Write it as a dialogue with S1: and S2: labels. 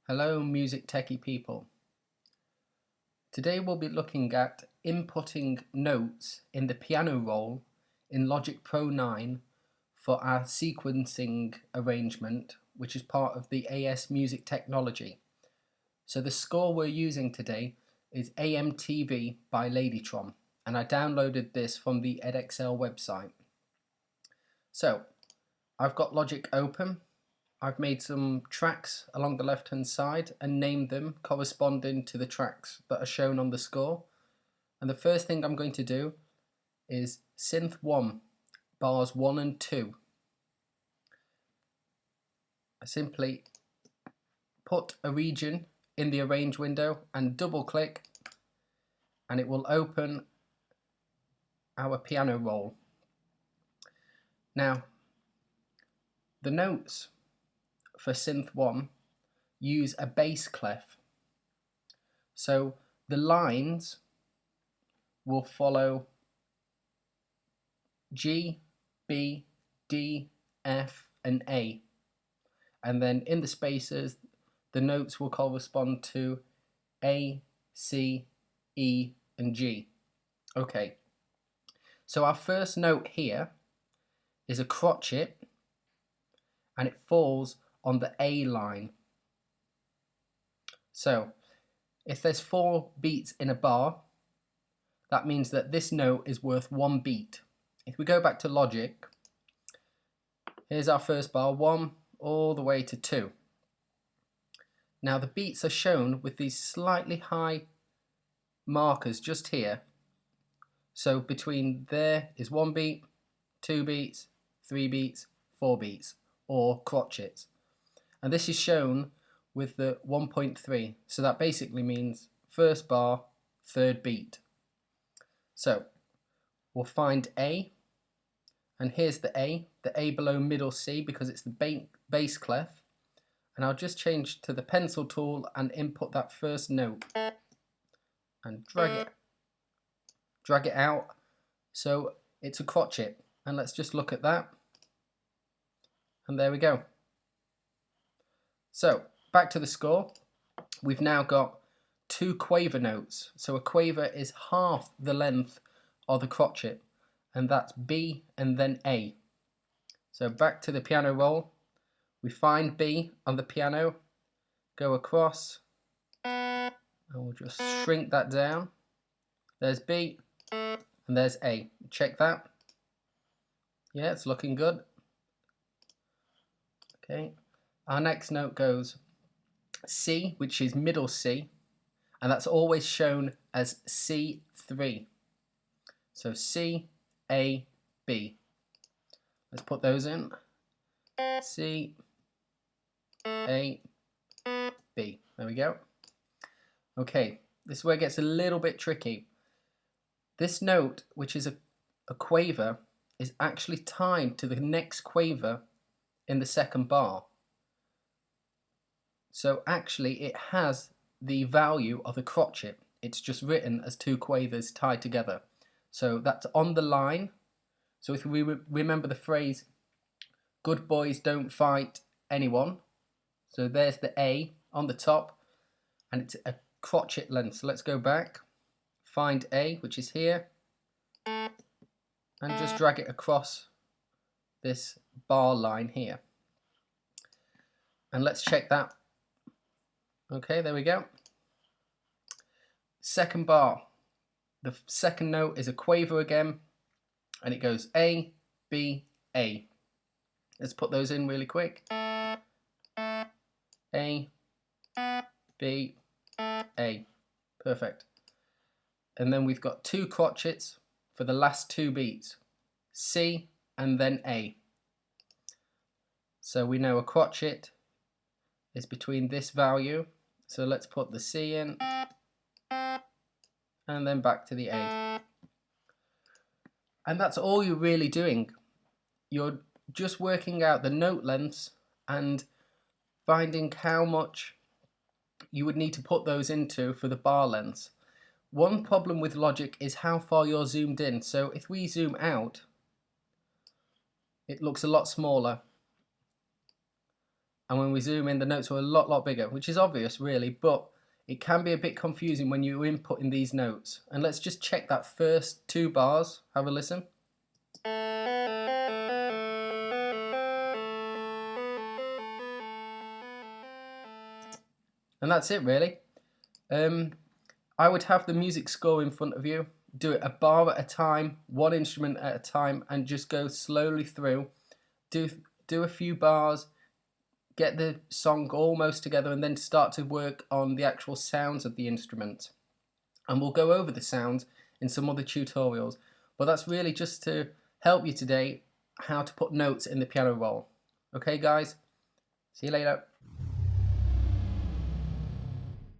S1: Hello music techie people. Today we'll be looking at inputting notes in the piano roll in Logic Pro 9 for our sequencing arrangement, which is part of the AS Music Technology. So the score we're using today is AMTV by Ladytron, and I downloaded this from the edXL website. So I've got Logic open. I've made some tracks along the left hand side and named them corresponding to the tracks that are shown on the score. And the first thing I'm going to do is synth 1, bars 1 and 2. I simply put a region in the arrange window and double click, and it will open our piano roll. Now, the notes for synth 1 use a bass clef, so the lines will follow G, B, D, F and A, and then in the spaces the notes will correspond to A, C, E and G. Okay, so our first note here is a crotchet and it falls on the A line. So if there's 4 beats in a bar, that means that this note is worth 1 beat. If we go back to Logic, here's our first bar, 1 all the way to 2. Now the beats are shown with these slightly high markers just here. So between there is 1 beat, 2 beats, 3 beats, 4 beats, or crotchets. And this is shown with the 1.3, so that basically means first bar, third beat. So we'll find A, and here's the A below middle C because it's the bass clef, and I'll just change to the pencil tool and input that first note and drag it out so it's a crotchet. And let's just look at that, and there we go. So back to the score, we've now got 2 quaver notes. So a quaver is half the length of the crotchet, and that's B and then A. So back to the piano roll, we find B on the piano, go across, and we'll just shrink that down. There's B and there's A. Check that. Yeah, it's looking good. Okay. Our next note goes C, which is middle C, and that's always shown as C3. So C, A, B. Let's put those in. C, A, B. There we go. Okay, this is where it gets a little bit tricky. This note, which is a quaver, is actually timed to the next quaver in the second bar. So actually it has the value of a crotchet. It's just written as 2 quavers tied together. So that's on the line. So if we remember the phrase, good boys don't fight anyone. So there's the A on the top, and it's a crotchet length. So let's go back, find A, which is here, and just drag it across this bar line here. And let's check that. Okay, there we go. Second bar. The second note is a quaver again, and it goes A, B, A. Let's put those in really quick. A, B, A. Perfect. And then we've got 2 crotchets for the last 2 beats. C and then A. So we know a crotchet is between this value. So let's put the C in, and then back to the A. And that's all you're really doing. You're just working out the note lengths and finding how much you would need to put those into for the bar lengths. One problem with Logic is how far you're zoomed in. So if we zoom out, it looks a lot smaller. and when we zoom in the notes are a lot bigger, which is obvious really, but it can be a bit confusing when you're inputting these notes. And let's just check that first 2 bars, have a listen. And that's it really. I would have the music score in front of you, do it a bar at a time, one instrument at a time, and just go slowly through. Do a few bars, get the song almost together, and then start to work on the actual sounds of the instrument. And we'll go over the sounds in some other tutorials, but that's really just to help you today how to put notes in the piano roll. Okay guys, see you later.